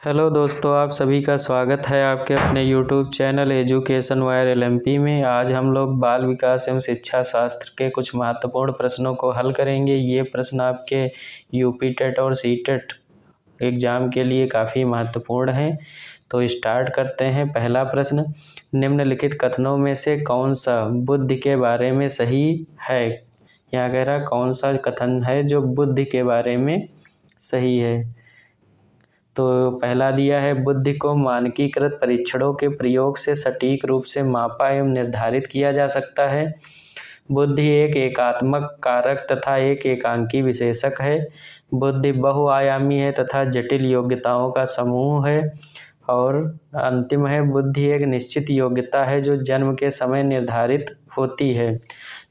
Hello दोस्तों, आप सभी का स्वागत है आपके अपने YouTube channel education wire LMP में। आज हम लोग बाल विकास एवं शिक्षा शास्त्र के कुछ महत्वपूर्ण प्रश्नों को हल करेंगे। ये प्रश्न आपके यूपी टेट और सी टेट एग्ज़ाम के लिए काफ़ी महत्वपूर्ण हैं। तो स्टार्ट करते हैं। पहला प्रश्न, निम्नलिखित कथनों में से कौन सा बुद्धि के बारे में सही है? यहाँ कह रहा कौन सा कथन है जो बुद्धि के बारे में सही है। तो पहला दिया है, बुद्धि को मानकीकृत परीक्षणों के प्रयोग से सटीक रूप से मापा एवं निर्धारित किया जा सकता है। बुद्धि एक एकात्मक कारक तथा एक एकांकी विशेषक है। बुद्धि बहुआयामी है तथा जटिल योग्यताओं का समूह है। और अंतिम है, बुद्धि एक निश्चित योग्यता है जो जन्म के समय निर्धारित होती है।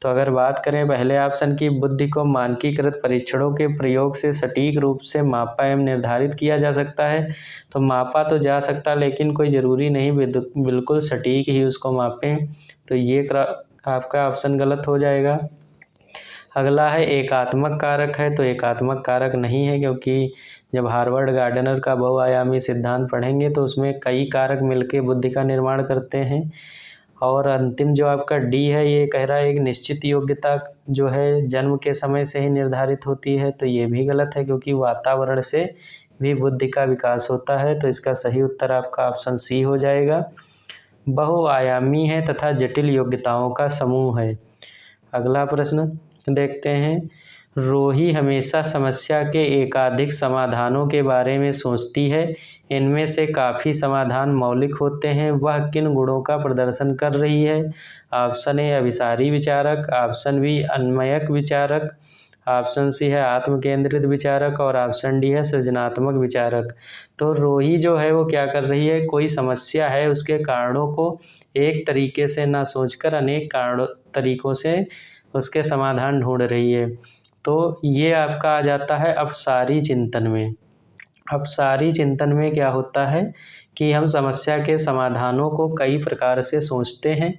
तो अगर बात करें पहले ऑप्शन की, बुद्धि को मानकीकृत परीक्षणों के प्रयोग से सटीक रूप से मापा एवं निर्धारित किया जा सकता है, तो मापा तो जा सकता लेकिन कोई ज़रूरी नहीं बिल्कुल सटीक ही उसको मापें। तो ये आपका ऑप्शन गलत हो जाएगा। अगला है एकात्मक कारक है, तो एकात्मक कारक नहीं है, क्योंकि जब हार्वर्ड गार्डनर का बहुआयामी सिद्धांत पढ़ेंगे तो उसमें कई कारक मिलकर बुद्धि का निर्माण करते हैं। और अंतिम जो आपका डी है, ये कह रहा है एक निश्चित योग्यता जो है जन्म के समय से ही निर्धारित होती है, तो ये भी गलत है, क्योंकि वातावरण से भी बुद्धि का विकास होता है। तो इसका सही उत्तर आपका ऑप्शन सी हो जाएगा। बहुआयामी है तथा जटिल योग्यताओं का समूह है। अगला प्रश्न देखते हैं। रोही हमेशा समस्या के एकाधिक समाधानों के बारे में सोचती है। इनमें से काफ़ी समाधान मौलिक होते हैं। वह किन गुणों का प्रदर्शन कर रही है? ऑप्शन ए अभिसारी विचारक, ऑप्शन बी अन्वयक विचारक, ऑप्शन सी है आत्मकेंद्रित विचारक और ऑप्शन डी है सृजनात्मक विचारक। तो रोही जो है वो क्या कर रही है, कोई समस्या है उसके कारणों को एक तरीके से ना सोचकर अनेक तरीकों से उसके समाधान ढूंढ रही है। तो ये आपका आ जाता है अपसारी चिंतन में। अपसारी चिंतन में क्या होता है कि हम समस्या के समाधानों को कई प्रकार से सोचते हैं,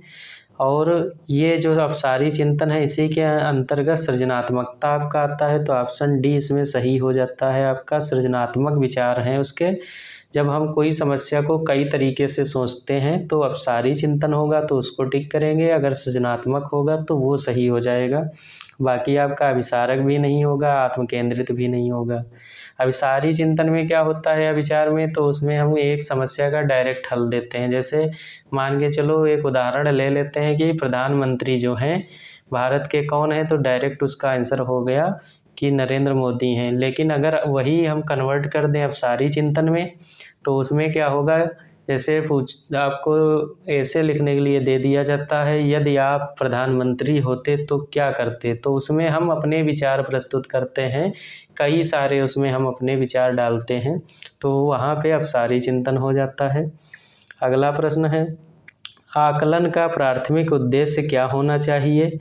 और ये जो अपसारी चिंतन है इसी के अंतर्गत सृजनात्मकता आपका आता है। तो ऑप्शन डी इसमें सही हो जाता है। आपका सृजनात्मक विचार हैं उसके। जब हम कोई समस्या को कई तरीके से सोचते हैं तो अपसारी चिंतन होगा तो उसको टिक करेंगे, अगर सृजनात्मक होगा तो वो सही हो जाएगा। बाकी आपका अभिसारक भी नहीं होगा, आत्मकेंद्रित भी नहीं होगा। अभिसारी चिंतन में क्या होता है विचार में, तो उसमें हम एक समस्या का डायरेक्ट हल देते हैं। जैसे मान के चलो एक उदाहरण ले लेते हैं कि प्रधानमंत्री जो हैं भारत के कौन है, तो डायरेक्ट उसका आंसर हो गया कि नरेंद्र मोदी हैं। लेकिन अगर वही हम कन्वर्ट कर दें अपसारी चिंतन में, तो उसमें क्या होगा, जैसे आपको ऐसे लिखने के लिए दे दिया जाता है, यदि आप प्रधानमंत्री होते तो क्या करते। तो उसमें हम अपने विचार प्रस्तुत करते हैं, कई सारे उसमें हम अपने विचार डालते हैं, तो वहाँ पे अपसारी चिंतन हो जाता है। अगला प्रश्न है, आकलन का प्राथमिक उद्देश्य क्या होना चाहिए?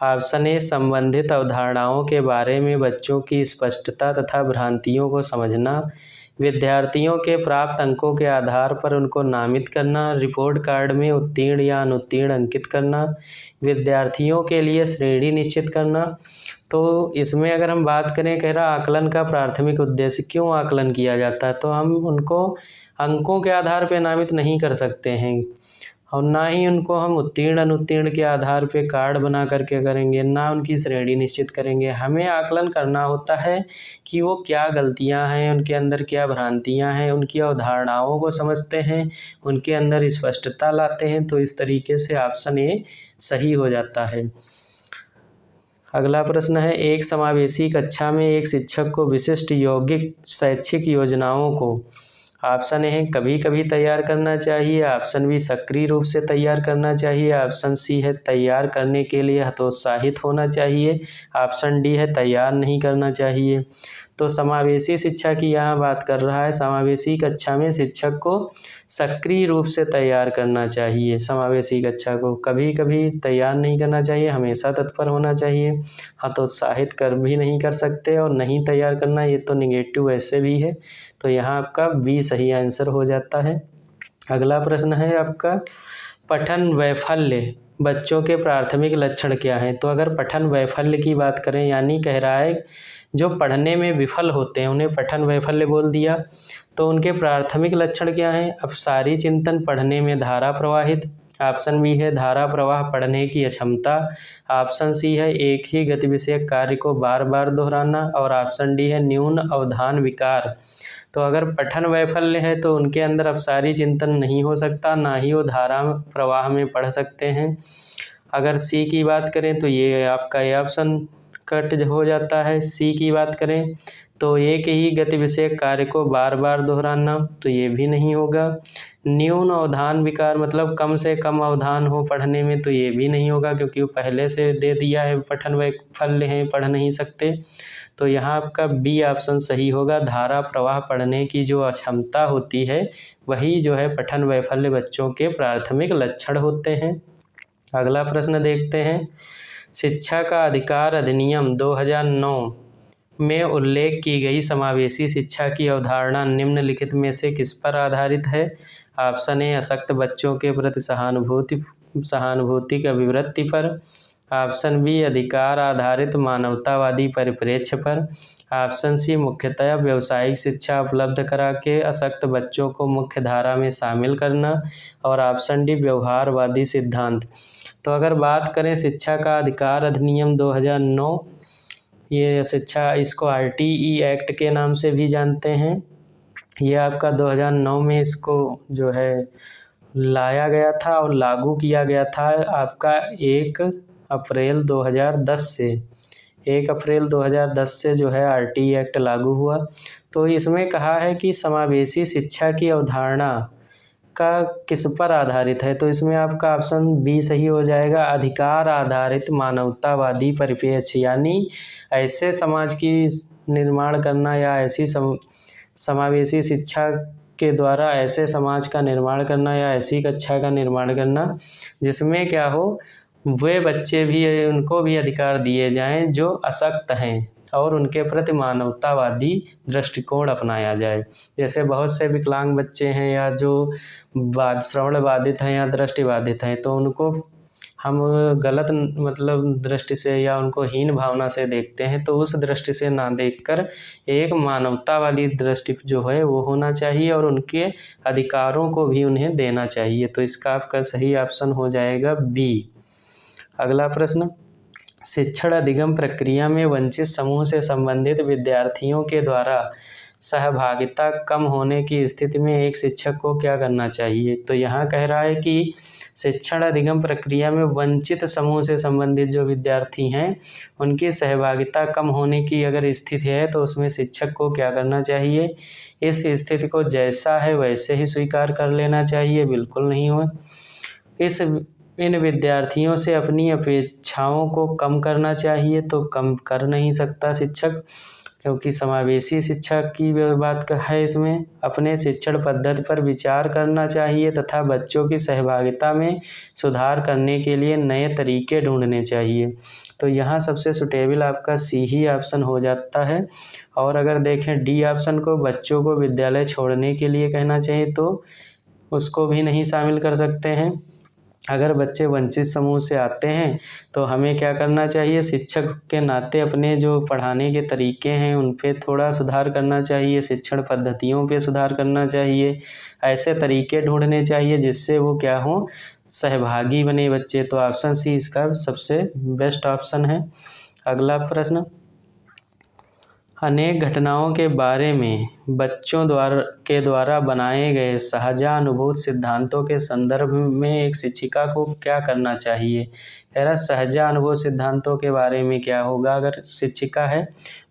ऑप्शन ए संबंधित अवधारणाओं के बारे में बच्चों की स्पष्टता तथा भ्रांतियों को समझना, विद्यार्थियों के प्राप्त अंकों के आधार पर उनको नामित करना, रिपोर्ट कार्ड में उत्तीर्ण या अनुत्तीर्ण अंकित करना, विद्यार्थियों के लिए श्रेणी निश्चित करना। तो इसमें अगर हम बात करें, कह रहा आकलन का प्राथमिक उद्देश्य, क्यों आकलन किया जाता है, तो हम उनको अंकों के आधार पर नामित नहीं कर सकते हैं, और ना ही उनको हम उत्तीर्ण अनुत्तीर्ण के आधार पे कार्ड बना करके करेंगे, ना उनकी श्रेणी निश्चित करेंगे। हमें आकलन करना होता है कि वो क्या गलतियां हैं, उनके अंदर क्या भ्रांतियां हैं, उनकी अवधारणाओं को समझते हैं, उनके अंदर स्पष्टता लाते हैं। तो इस तरीके से ऑप्शन ए सही हो जाता है। अगला प्रश्न है, एक समावेशी कक्षा में एक शिक्षक को विशिष्ट यौगिक शैक्षिक योजनाओं को ऑप्शन ए है कभी कभी तैयार करना चाहिए, ऑप्शन बी सक्रिय रूप से तैयार करना चाहिए, ऑप्शन सी है तैयार करने के लिए हतोत्साहित होना चाहिए, ऑप्शन डी है तैयार नहीं करना चाहिए। तो समावेशी शिक्षा की यहाँ बात कर रहा है। समावेशी कक्षा में शिक्षक को सक्रिय रूप से तैयार करना चाहिए। समावेशी कक्षा को कभी कभी तैयार नहीं करना चाहिए, हमेशा तत्पर होना चाहिए। हतोत्साहित कर भी नहीं कर सकते, और नहीं तैयार करना ये तो निगेटिव वैसे भी है। तो यहाँ आपका बी सही आंसर हो जाता है। अगला प्रश्न है आपका, पठन वैफल्य बच्चों के प्राथमिक लक्षण क्या हैं? तो अगर पठन वैफल्य की बात करें, यानी कह रहा है जो पढ़ने में विफल होते हैं उन्हें पठन वैफल्य बोल दिया। तो उनके प्राथमिक लक्षण क्या हैं? अपसारी चिंतन, पढ़ने में धारा प्रवाहित। ऑप्शन बी है धारा प्रवाह, पढ़ने की अक्षमता। ऑप्शन सी है एक ही गति विषयक कार्य को बार बार दोहराना। और ऑप्शन डी है न्यून अवधान विकार। तो अगर पठन वैफल्य है तो उनके अंदर अपसारी चिंतन नहीं हो सकता, ना ही वो धारा प्रवाह में पढ़ सकते हैं। अगर सी की बात करें तो ये आपका ये ऑप्शन कट हो जाता है। सी की बात करें तो एक ही गति विषयक कार्य को बार बार दोहराना, तो ये भी नहीं होगा। न्यून अवधान विकार मतलब कम से कम अवधान हो पढ़ने में, तो ये भी नहीं होगा क्योंकि वो पहले से दे दिया है पठन वैफल्य है, पढ़ नहीं सकते। तो यहाँ आपका बी ऑप्शन सही होगा। धारा प्रवाह, पढ़ने की जो अक्षमता होती है वही जो है पठन वैफल्य बच्चों के प्राथमिक लक्षण होते हैं। अगला प्रश्न देखते हैं। शिक्षा का अधिकार अधिनियम 2009 में उल्लेख की गई समावेशी शिक्षा की अवधारणा निम्नलिखित में से किस पर आधारित है? ऑप्शन ए अशक्त बच्चों के प्रति सहानुभूति की अभिवृत्ति पर। ऑप्शन बी अधिकार आधारित मानवतावादी परिप्रेक्ष्य पर। ऑप्शन सी मुख्यतः व्यावसायिक शिक्षा उपलब्ध करा के अशक्त बच्चों को मुख्य धारा में शामिल करना। और ऑप्शन डी व्यवहारवादी सिद्धांत। तो अगर बात करें शिक्षा का अधिकार अधिनियम 2009, ये शिक्षा इसको RTE एक्ट के नाम से भी जानते हैं। ये आपका 2009 में इसको जो है लाया गया था और लागू किया गया था आपका 1 अप्रैल 2010 से। 1 अप्रैल 2010 से जो है RTE एक्ट लागू हुआ। तो इसमें कहा है कि समावेशी शिक्षा की अवधारणा का किस पर आधारित है? तो इसमें आपका ऑप्शन बी सही हो जाएगा, अधिकार आधारित मानवतावादी परिप्रेक्ष्य, यानी ऐसे समाज की निर्माण करना या ऐसी समावेशी शिक्षा के द्वारा ऐसे समाज का निर्माण करना या ऐसी कक्षा का निर्माण करना जिसमें क्या हो, वे बच्चे भी उनको भी अधिकार दिए जाएं जो अशक्त हैं और उनके प्रति मानवतावादी दृष्टिकोण अपनाया जाए। जैसे बहुत से विकलांग बच्चे हैं या जो श्रवण बाधित हैं या दृष्टि बाधित हैं, तो उनको हम गलत मतलब दृष्टि से या उनको हीन भावना से देखते हैं, तो उस दृष्टि से ना देखकर एक मानवता वाली दृष्टि जो है वो होना चाहिए और उनके अधिकारों को भी उन्हें देना चाहिए। तो इसका आपका सही ऑप्शन हो जाएगा बी। अगला प्रश्न, शिक्षण अधिगम प्रक्रिया में वंचित समूह से संबंधित विद्यार्थियों के द्वारा सहभागिता कम होने की स्थिति में एक शिक्षक को क्या करना चाहिए? तो यहाँ कह रहा है कि शिक्षण अधिगम प्रक्रिया में वंचित समूह से संबंधित जो विद्यार्थी हैं उनकी सहभागिता कम होने की अगर स्थिति है तो उसमें शिक्षक को क्या करना चाहिए? इस स्थिति को जैसा है वैसे ही स्वीकार कर लेना चाहिए, बिल्कुल नहीं हो। इन विद्यार्थियों से अपनी अपेक्षाओं को कम करना चाहिए, तो कम कर नहीं सकता शिक्षक, क्योंकि समावेशी शिक्षा की बात है। इसमें अपने शिक्षण पद्धति पर विचार करना चाहिए तथा बच्चों की सहभागिता में सुधार करने के लिए नए तरीके ढूंढने चाहिए। तो यहाँ सबसे सुटेबल आपका सी ही ऑप्शन हो जाता है। और अगर देखें डी ऑप्शन को, बच्चों को विद्यालय छोड़ने के लिए कहना चाहिए, तो उसको भी नहीं शामिल कर सकते हैं। अगर बच्चे वंचित समूह से आते हैं तो हमें क्या करना चाहिए? शिक्षक के नाते अपने जो पढ़ाने के तरीके हैं उन पे थोड़ा सुधार करना चाहिए, शिक्षण पद्धतियों पे सुधार करना चाहिए, ऐसे तरीके ढूंढने चाहिए जिससे वो क्या हो, सहभागी बने बच्चे। तो ऑप्शन सी इसका सबसे बेस्ट ऑप्शन है। अगला प्रश्न, अनेक घटनाओं के बारे में बच्चों के द्वारा बनाए गए सहजानुभूत सिद्धांतों के संदर्भ में एक शिक्षिका को क्या करना चाहिए? कह रहा सहजानुभूत सिद्धांतों के बारे में क्या होगा अगर शिक्षिका है?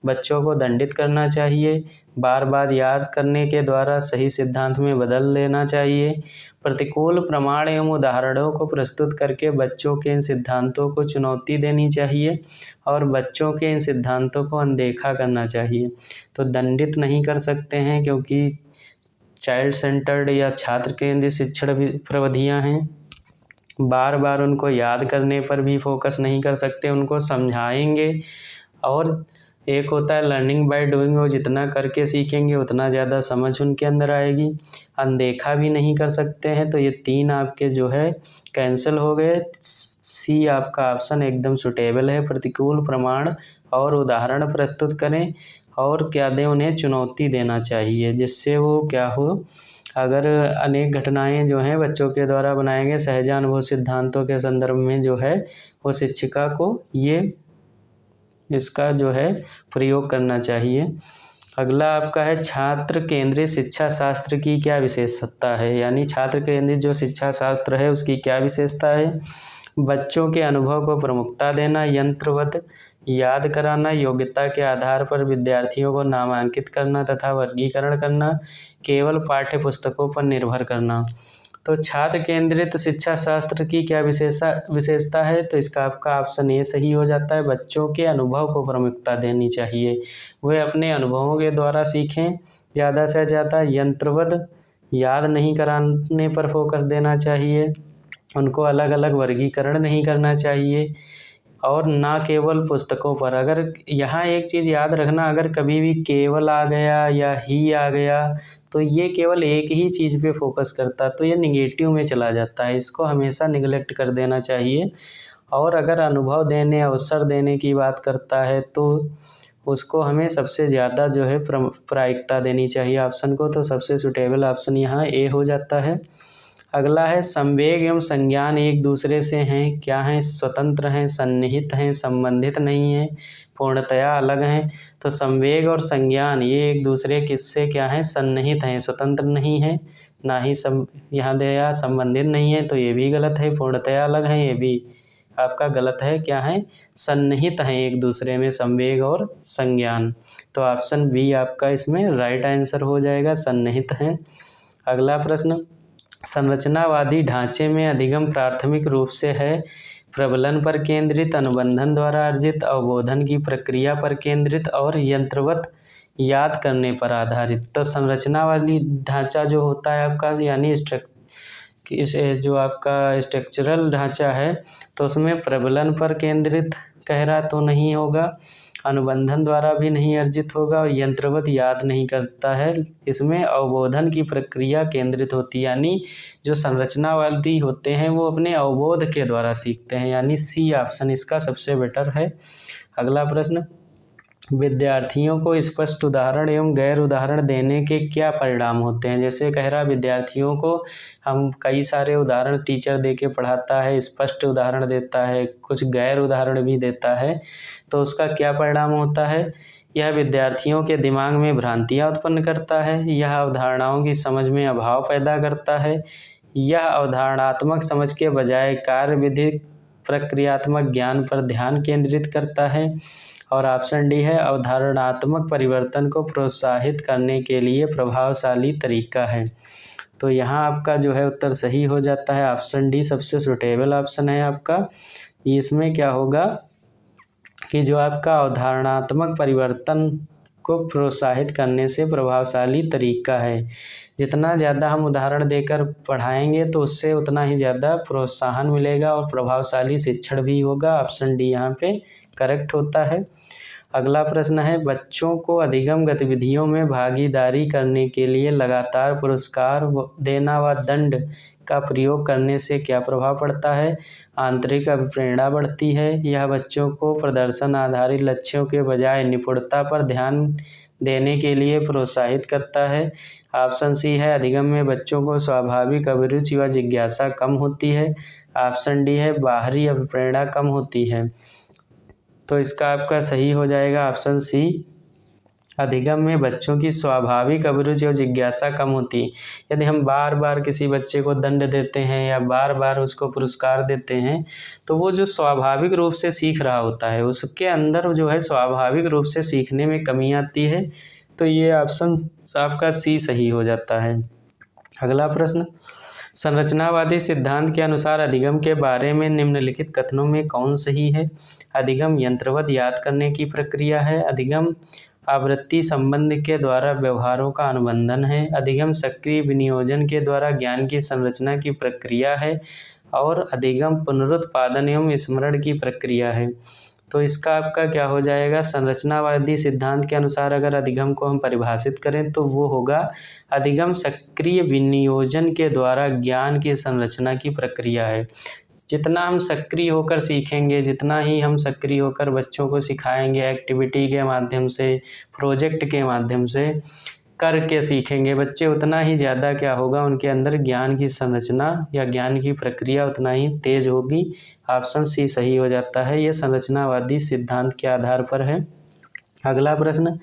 बच्चों को दंडित करना चाहिए, बार बार याद करने के द्वारा सही सिद्धांत में बदल लेना चाहिए, प्रतिकूल प्रमाण एवं उदाहरणों को प्रस्तुत करके बच्चों के इन सिद्धांतों को चुनौती देनी चाहिए और बच्चों के इन सिद्धांतों को अनदेखा करना चाहिए। तो दंडित नहीं कर सकते हैं क्योंकि चाइल्ड सेंटर्ड या छात्र केंद्रित शिक्षण प्रविधियां हैं। बार बार उनको याद करने पर भी फोकस नहीं कर सकते, उनको समझाएंगे। और एक होता है लर्निंग बाय डूइंग, वो जितना करके सीखेंगे उतना ज़्यादा समझ उनके अंदर आएगी। अनदेखा भी नहीं कर सकते हैं। तो ये 3 आपके जो है कैंसिल हो गए। सी आपका ऑप्शन एकदम सुटेबल है। प्रतिकूल प्रमाण और उदाहरण प्रस्तुत करें और क्या दें, उन्हें चुनौती देना चाहिए जिससे वो क्या हो, अगर अनेक घटनाएं जो हैं बच्चों के द्वारा बनाए गए सहजानुभव सिद्धांतों के संदर्भ में जो है वो शिक्षिका को ये इसका जो है प्रयोग करना चाहिए। अगला आपका है छात्र केंद्रित शिक्षा शास्त्र की क्या विशेषता है, यानी छात्र केंद्रित जो शिक्षा शास्त्र है उसकी क्या विशेषता है। बच्चों के अनुभव को प्रमुखता देना, यंत्रवत याद कराना, योग्यता के आधार पर विद्यार्थियों को नामांकित करना तथा वर्गीकरण करना, केवल पाठ्य पुस्तकों पर निर्भर करना। तो छात्र केंद्रित शिक्षा शास्त्र की क्या विशेषता है, तो इसका आपका ऑप्शन ए सही हो जाता है। बच्चों के अनुभव को प्रमुखता देनी चाहिए, वे अपने अनुभवों के द्वारा सीखें ज़्यादा से ज़्यादा। यंत्रवत याद नहीं कराने पर फोकस देना चाहिए, उनको अलग अलग वर्गीकरण नहीं करना चाहिए, और ना केवल पुस्तकों पर। अगर यहाँ एक चीज़ याद रखना, अगर कभी भी केवल आ गया या ही आ गया तो ये केवल एक ही चीज़ पे फोकस करता, तो ये निगेटिव में चला जाता है, इसको हमेशा निगलेक्ट कर देना चाहिए। और अगर अनुभव देने, अवसर देने की बात करता है तो उसको हमें सबसे ज़्यादा जो है प्रायिकता देनी चाहिए ऑप्शन को। तो सबसे सुटेबल ऑप्शन यहाँ ए हो जाता है। अगला है संवेग एवं संज्ञान एक दूसरे से हैं, क्या हैं, स्वतंत्र हैं, सन्निहित हैं, संबंधित नहीं हैं, पूर्णतया अलग हैं। तो संवेग और संज्ञान ये एक दूसरे किससे क्या हैं, सन्निहित हैं, स्वतंत्र नहीं है, ना ही यहाँ दिया संबंधित नहीं है, तो ये भी गलत है। पूर्णतया अलग हैं, ये भी आपका गलत है, क्या है, सन्निहित हैं एक दूसरे में, संवेग और संज्ञान। तो ऑप्शन बी आपका इसमें राइट आंसर हो जाएगा, सन्निहित हैं। अगला प्रश्न, संरचनावादी ढांचे में अधिगम प्राथमिक रूप से है प्रबलन पर केंद्रित, अनुबंधन द्वारा अर्जित, अवबोधन की प्रक्रिया पर केंद्रित और यंत्रवत याद करने पर आधारित। तो संरचनावादी ढांचा जो होता है आपका, यानी जो आपका स्ट्रक्चरल ढांचा है, तो उसमें प्रबलन पर केंद्रित कह रहा तो नहीं होगा, अनुबंधन द्वारा भी नहीं अर्जित होगा, और यंत्रवत याद नहीं करता है। इसमें अवबोधन की प्रक्रिया केंद्रित होती है, यानी जो संरचनावादी होते हैं वो अपने अवबोध के द्वारा सीखते हैं, यानी सी ऑप्शन इसका सबसे बेटर है। अगला प्रश्न, विद्यार्थियों को स्पष्ट उदाहरण एवं गैर उदाहरण देने के क्या परिणाम होते हैं। जैसे कह रहा विद्यार्थियों को हम कई सारे उदाहरण टीचर दे के पढ़ाता है, स्पष्ट उदाहरण देता है, कुछ गैर उदाहरण भी देता है, तो उसका क्या परिणाम होता है। यह विद्यार्थियों के दिमाग में भ्रांतियाँ उत्पन्न करता है, यह अवधारणाओं की समझ में अभाव पैदा करता है, यह अवधारणात्मक समझ के बजाय कार्य विधिक प्रक्रियात्मक ज्ञान पर ध्यान केंद्रित करता है, और ऑप्शन डी है अवधारणात्मक परिवर्तन को प्रोत्साहित करने के लिए प्रभावशाली तरीका है। तो यहाँ आपका जो है उत्तर सही हो जाता है, ऑप्शन डी सबसे सुटेबल ऑप्शन है आपका। इसमें क्या होगा कि जो आपका अवधारणात्मक परिवर्तन को प्रोत्साहित करने से प्रभावशाली तरीका है, जितना ज़्यादा हम उदाहरण देकर पढ़ाएंगे तो उससे उतना ही ज़्यादा प्रोत्साहन मिलेगा और प्रभावशाली शिक्षण भी होगा। ऑप्शन डी यहाँ पे करेक्ट होता है। अगला प्रश्न है, बच्चों को अधिगम गतिविधियों में भागीदारी करने के लिए लगातार पुरस्कार देना व दंड का प्रयोग करने से क्या प्रभाव पड़ता है। आंतरिक अभिप्रेरणा बढ़ती है, यह बच्चों को प्रदर्शन आधारित लक्ष्यों के बजाय निपुणता पर ध्यान देने के लिए प्रोत्साहित करता है। ऑप्शन सी है अधिगम में बच्चों को स्वाभाविक अभिरुचि व जिज्ञासा कम होती है। ऑप्शन डी है बाहरी अभिप्रेरणा कम होती है। तो इसका आपका सही हो जाएगा ऑप्शन सी, अधिगम में बच्चों की स्वाभाविक अभिरुचि और जिज्ञासा कम होती है। यदि हम बार बार किसी बच्चे को दंड देते हैं या बार बार उसको पुरस्कार देते हैं तो वो जो स्वाभाविक रूप से सीख रहा होता है उसके अंदर जो है स्वाभाविक रूप से सीखने में कमी आती है। तो ये ऑप्शन आपका सी सही हो जाता है। अगला प्रश्न, संरचनावादी सिद्धांत के अनुसार अधिगम के बारे में निम्नलिखित कथनों में कौन सही है। अधिगम यंत्रवत याद करने की प्रक्रिया है, अधिगम आवृत्ति संबंध के द्वारा व्यवहारों का अनुबंधन है, अधिगम सक्रिय विनियोजन के द्वारा ज्ञान की संरचना की प्रक्रिया है, और अधिगम पुनरुत्पादन एवं स्मरण की प्रक्रिया है। तो इसका आपका क्या हो जाएगा, संरचनावादी सिद्धांत के अनुसार अगर अधिगम को हम परिभाषित करें तो वो होगा अधिगम सक्रिय विनियोजन के द्वारा ज्ञान की संरचना की प्रक्रिया है। जितना हम सक्रिय होकर सीखेंगे, जितना ही हम सक्रिय होकर बच्चों को सिखाएंगे, एक्टिविटी के माध्यम से, प्रोजेक्ट के माध्यम से करके सीखेंगे बच्चे, उतना ही ज़्यादा क्या होगा, उनके अंदर ज्ञान की संरचना या ज्ञान की प्रक्रिया उतना ही तेज होगी। ऑप्शन सी सही हो जाता है। ये संरचनावादी सिद्धांत के आधार पर है। अगला प्रश्न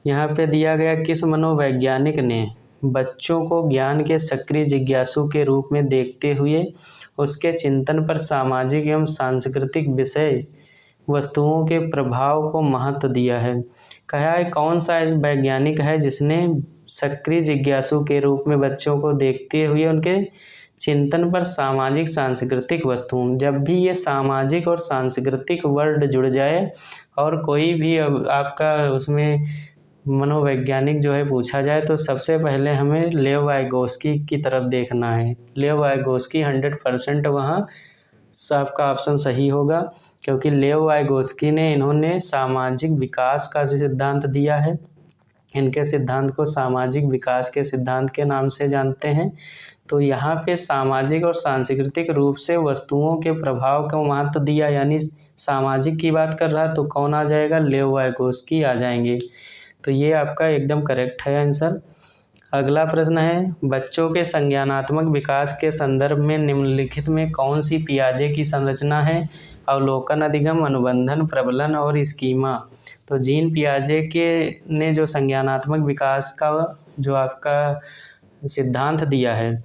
यहाँ पे दिया गया, किस मनोवैज्ञानिक ने बच्चों को ज्ञान के सक्रिय जिज्ञासु के रूप में देखते हुए उसके चिंतन पर सामाजिक एवं सांस्कृतिक विषय वस्तुओं के प्रभाव को महत्व दिया है? कहा है कौन सा वैज्ञानिक है जिसने सक्रिय जिज्ञासु के रूप में बच्चों को देखते हुए उनके चिंतन पर सामाजिक सांस्कृतिक वस्तुओं, जब भी ये सामाजिक और सांस्कृतिक वर्ड जुड़ जाए और कोई भी आपका उसमें मनोवैज्ञानिक जो है पूछा जाए, तो सबसे पहले हमें लेव वाइगोस्की की तरफ देखना है। लेव वाइगोस्की 100% वहाँ आपका ऑप्शन सही होगा, क्योंकि लेव वाइगोस्की ने इन्होंने सामाजिक विकास का जो सिद्धांत दिया है, इनके सिद्धांत को सामाजिक विकास के सिद्धांत के नाम से जानते हैं। तो यहाँ पे सामाजिक और सांस्कृतिक रूप से वस्तुओं के प्रभाव को महत्व दिया, यानी सामाजिक की बात कर रहा, तो कौन आ जाएगा, लेव वाइगोस्की आ जाएंगे। तो ये आपका एकदम करेक्ट है आंसर। अगला प्रश्न है, बच्चों के संज्ञानात्मक विकास के संदर्भ में निम्नलिखित में कौन सी पियाजे की संरचना है? अवलोकन, अधिगम, अनुबंधन, प्रबलन और स्कीमा। तो जीन पियाजे के ने जो संज्ञानात्मक विकास का जो आपका सिद्धांत दिया है,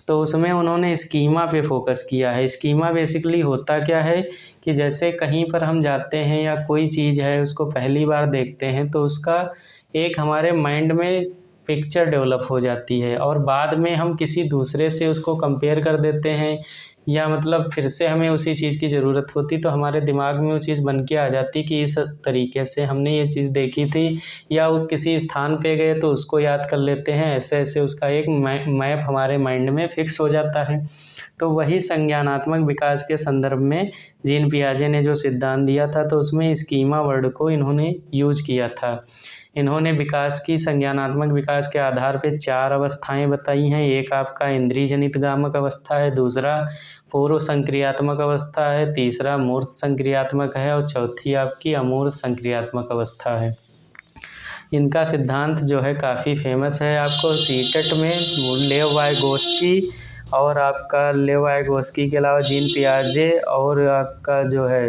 तो उसमें उन्होंने स्कीमा पे फोकस किया है। स्कीमा बेसिकली होता क्या है कि जैसे कहीं पर हम जाते हैं या कोई चीज़ है उसको पहली बार देखते हैं, तो उसका एक हमारे माइंड में पिक्चर डेवलप हो जाती है और बाद में हम किसी दूसरे से उसको कंपेयर कर देते हैं, या मतलब फिर से हमें उसी चीज़ की ज़रूरत होती, तो हमारे दिमाग में वो चीज़ बन के आ जाती कि इस तरीके से हमने ये चीज़ देखी थी, या वो किसी स्थान पे गए तो उसको याद कर लेते हैं। ऐसे ऐसे उसका एक मैप हमारे माइंड में फिक्स हो जाता है। तो वही संज्ञानात्मक विकास के संदर्भ में जीन पियाजे ने जो सिद्धांत दिया था, तो उसमें स्कीमा वर्ड को इन्होंने यूज किया था। इन्होंने विकास की संज्ञानात्मक विकास के आधार पे 4 अवस्थाएं बताई हैं। एक आपका इंद्रिय जनित गामक अवस्था है, दूसरा पूर्व संक्रियात्मक अवस्था है, तीसरा मूर्त संक्रियात्मक है और चौथी आपकी अमूर्त संक्रियात्मक अवस्था है। इनका सिद्धांत जो है काफ़ी फेमस है। आपको सीटेट में लेव वाइगोस्की और आपका लेव वाइगोस्की के अलावा जीन पियाजे और आपका जो है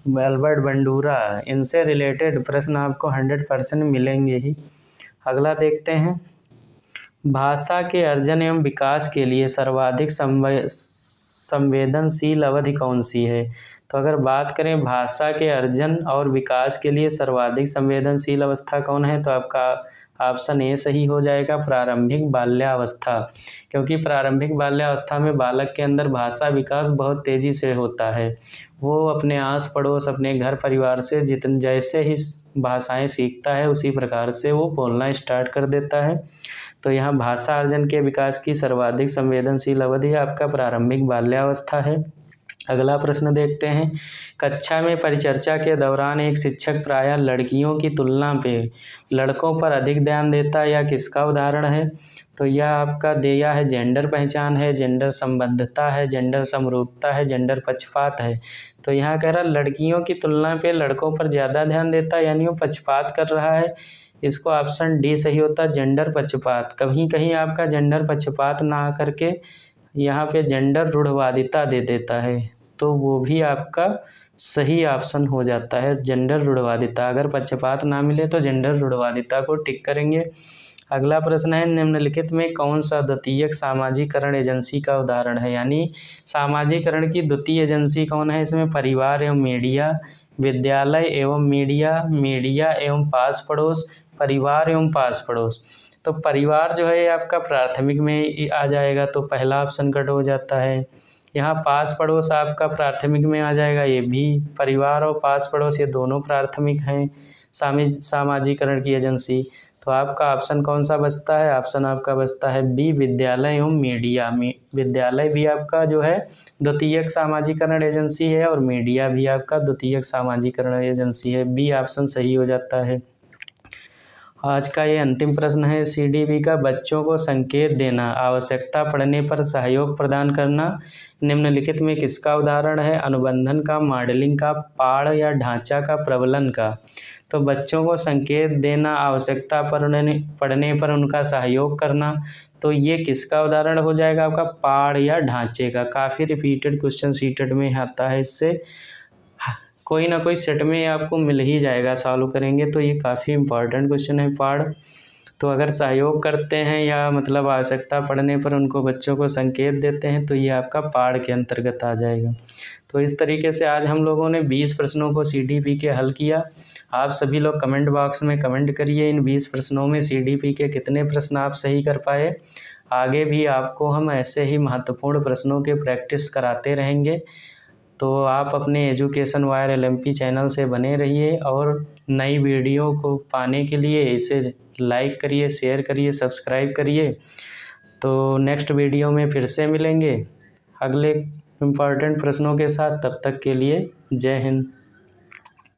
एल्बर्ट बंडूरा, इनसे रिलेटेड प्रश्न आपको 100% मिलेंगे ही। अगला देखते हैं, भाषा के अर्जन एवं विकास के लिए सर्वाधिक संवेदनशील अवधि कौन सी है? तो अगर बात करें भाषा के अर्जन और विकास के लिए सर्वाधिक संवेदनशील अवस्था कौन है, तो आपका ऑप्शन ए सही हो जाएगा, प्रारंभिक बाल्यावस्था। क्योंकि प्रारंभिक बाल्यावस्था में बालक के अंदर भाषा विकास बहुत तेज़ी से होता है। वो अपने आस पड़ोस, अपने घर परिवार से जैसे ही भाषाएं सीखता है उसी प्रकार से वो बोलना स्टार्ट कर देता है। तो यहाँ भाषा अर्जन के विकास की सर्वाधिक संवेदनशील अवधि आपका प्रारंभिक बाल्यावस्था है। अगला प्रश्न देखते हैं, कक्षा में परिचर्चा के दौरान एक शिक्षक प्रायः लड़कियों की तुलना पे लड़कों पर अधिक ध्यान देता है, या किसका उदाहरण है? तो यह आपका दिया है जेंडर पहचान है, जेंडर संबद्धता है, जेंडर समरूपता है, जेंडर पक्षपात है। तो यहाँ कह रहा लड़कियों की तुलना पे लड़कों पर ज़्यादा ध्यान देता है, यानी वो पक्षपात कर रहा है। इसको ऑप्शन डी सही होता है, जेंडर पक्षपात। कहीं कहीं आपका जेंडर पक्षपात ना करके यहाँ पे जेंडर रूढ़वादिता दे देता है, तो वो भी आपका सही ऑप्शन हो जाता है, जेंडर रूढ़वादिता। अगर पक्षपात ना मिले तो जेंडर रूढ़वादिता को टिक करेंगे। अगला प्रश्न है, निम्नलिखित में कौन सा द्वितीयक सामाजिकरण एजेंसी का उदाहरण है? यानी सामाजिकरण की द्वितीय एजेंसी कौन है? इसमें परिवार एवं मीडिया, विद्यालय एवं मीडिया, मीडिया एवं पास पड़ोस, परिवार एवं पास पड़ोस। तो परिवार जो है आपका प्राथमिक में आ जाएगा, तो पहला ऑप्शन कट हो जाता है। यहाँ पास पड़ोस आपका प्राथमिक में आ जाएगा, ये भी परिवार और पास पड़ोस ये दोनों प्राथमिक हैं सामाजिकरण की एजेंसी। तो आपका ऑप्शन कौन सा बचता है? ऑप्शन आपका बचता है बी, विद्यालय एवं मीडिया। विद्यालय भी आपका जो है द्वितीयक सामाजिकरण एजेंसी है और मीडिया भी आपका द्वितीयक सामाजिकरण एजेंसी है। बी ऑप्शन सही हो जाता है। आज का ये अंतिम प्रश्न है CDP का, बच्चों को संकेत देना, आवश्यकता पड़ने पर सहयोग प्रदान करना, निम्नलिखित में किसका उदाहरण है? अनुबंधन का, मॉडलिंग का, पाड़ या ढांचा का, प्रबलन का। तो बच्चों को संकेत देना, आवश्यकता पड़ने पर उनका सहयोग करना, तो ये किसका उदाहरण हो जाएगा? आपका पाड़ या ढांचे का। काफ़ी रिपीटेड क्वेश्चन सीटेट में आता है, इससे कोई ना कोई सेट में आपको मिल ही जाएगा, सॉल्व करेंगे तो ये काफ़ी इंपॉर्टेंट क्वेश्चन है पाड़। तो अगर सहयोग करते हैं या मतलब आवश्यकता पड़ने पर उनको बच्चों को संकेत देते हैं तो ये आपका पाड़ के अंतर्गत आ जाएगा। तो इस तरीके से आज हम लोगों ने 20 प्रश्नों को CDP के हल किया। आप सभी लोग कमेंट बॉक्स में कमेंट करिए इन 20 प्रश्नों में CDP के कितने प्रश्न आप सही कर पाए। आगे भी आपको हम ऐसे ही महत्वपूर्ण प्रश्नों के प्रैक्टिस कराते रहेंगे। तो आप अपने एजुकेशन वायर LMP चैनल से बने रहिए और नई वीडियो को पाने के लिए इसे लाइक करिए, शेयर करिए, सब्सक्राइब करिए। तो नेक्स्ट वीडियो में फिर से मिलेंगे अगले इम्पॉर्टेंट प्रश्नों के साथ। तब तक के लिए जय हिंद।